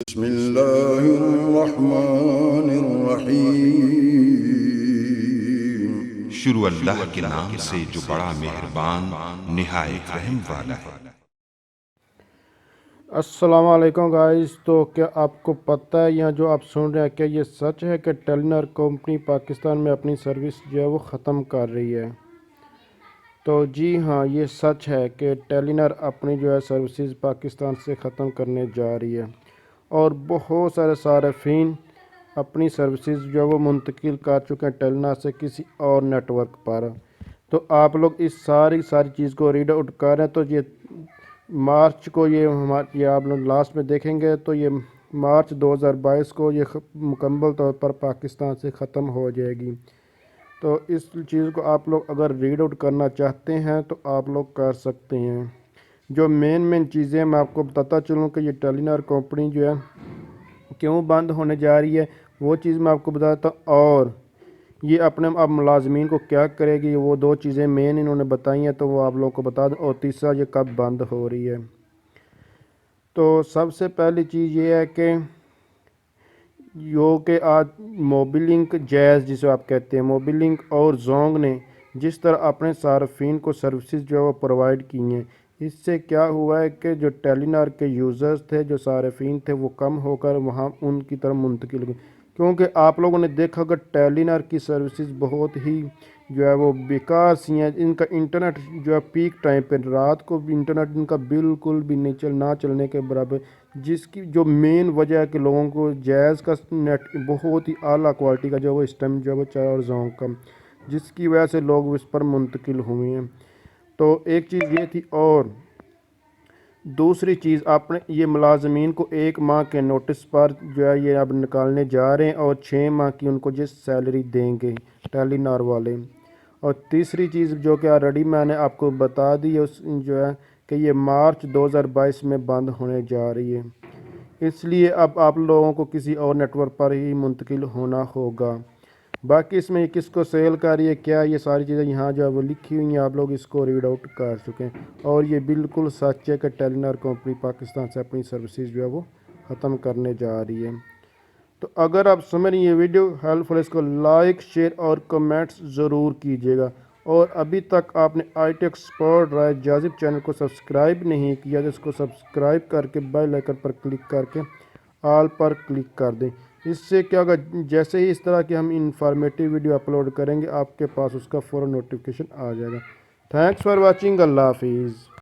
بسم اللہ الرحمن الرحیم۔ شروع اللہ کے نام سے جو بڑا مہربان نہایت رحم والا ہے۔ السلام علیکم گائز، تو کیا آپ کو پتہ ہے یا جو آپ سن رہے ہیں کہ یہ سچ ہے کہ ٹیلی نار کمپنی پاکستان میں اپنی سروس جو ہے وہ ختم کر رہی ہے؟ تو جی ہاں، یہ سچ ہے کہ ٹیلی نار اپنی جو ہے سروسز پاکستان سے ختم کرنے جا رہی ہے اور بہت سارے صارفین اپنی سروسز جو ہے وہ منتقل کر چکے ہیں ٹیلی نار سے کسی اور نیٹ ورک پر۔ تو آپ لوگ اس ساری چیز کو ریڈ آؤٹ کر رہے ہیں، تو یہ مارچ کو یہ آپ لوگ لاسٹ میں دیکھیں گے تو یہ مارچ 2022 کو یہ مکمل طور پر پاکستان سے ختم ہو جائے گی۔ تو اس چیز کو آپ لوگ اگر ریڈ آؤٹ کرنا چاہتے ہیں تو آپ لوگ کر سکتے ہیں۔ جو مین چیزیں میں آپ کو بتاتا چلوں کہ یہ ٹیلی نار کمپنی جو ہے کیوں بند ہونے جا رہی ہے، وہ چیز میں آپ کو بتاتا ہوں، اور یہ اپنے اب ملازمین کو کیا کرے گی، وہ دو چیزیں مین انہوں نے بتائی ہیں تو وہ آپ لوگوں کو بتا دوں، اور تیسرا یہ کب بند ہو رہی ہے۔ تو سب سے پہلی چیز یہ ہے کہ آج موبی لنک جیز جسے آپ کہتے ہیں، موبی لنک اور زونگ نے جس طرح اپنے صارفین کو سروسز جو ہے وہ پرووائڈ کی ہیں، اس سے کیا ہوا ہے کہ جو ٹیلی نار کے یوزرز تھے، جو صارفین تھے، وہ کم ہو کر وہاں ان کی طرف منتقل ہوئے، کیونکہ آپ لوگوں نے دیکھا کہ ٹیلی نار کی سروسز بہت ہی جو ہے وہ بیکار سی ہیں۔ ان کا انٹرنیٹ جو ہے پیک ٹائم پہ رات کو بھی انٹرنیٹ ان کا بالکل بھی نہ چلنے کے برابر، جس کی جو مین وجہ ہے کہ لوگوں کو جیز کا نیٹ بہت ہی اعلیٰ کوالٹی کا جو وہ اس ٹائم جو وہ چاہے، اور زونگ کا، جس کی وجہ سے لوگ اس پر منتقل ہوئے ہیں۔ تو ایک چیز یہ تھی، اور دوسری چیز آپ نے یہ ملازمین کو 1 ماہ کے نوٹس پر جو ہے یہ اب نکالنے جا رہے ہیں، اور 6 ماہ کی ان کو جس سیلری دیں گے ٹیلی نار والے۔ اور تیسری چیز جو کہ آلریڈی میں نے آپ کو بتا دی ہے، جو ہے کہ یہ مارچ 2022 میں بند ہونے جا رہی ہے، اس لیے اب آپ لوگوں کو کسی اور نیٹ ورک پر ہی منتقل ہونا ہوگا۔ باقی اس میں کس کو سیل کر رہی ہے کیا، یہ ساری چیزیں یہاں جو ہے وہ لکھی ہوئی ہیں، آپ لوگ اس کو ریڈ آؤٹ کر چکے ہیں، اور یہ بالکل سچ ہے کہ ٹیلی نار کمپنی پاکستان سے اپنی سروسز جو ہے وہ ختم کرنے جا رہی ہے۔ تو اگر آپ سمجھ رہی ہیں یہ ویڈیو ہیلپ فل ہے، اس کو لائک، شیئر اور کمنٹس ضرور کیجیے گا، اور ابھی تک آپ نے IT expert Rai Jazib channel کو سبسکرائب نہیں کیا تو اس کو سبسکرائب کر کے بیل آئیکن پر کلک کر کے آل پر کلک کر دیں۔ اس سے کیا ہوگا، جیسے ہی اس طرح کی ہم انفارمیٹیو ویڈیو اپلوڈ کریں گے آپ کے پاس اس کا فوراً نوٹیفیکیشن آ جائے گا۔ تھینکس فار واچنگ، اللہ حافظ۔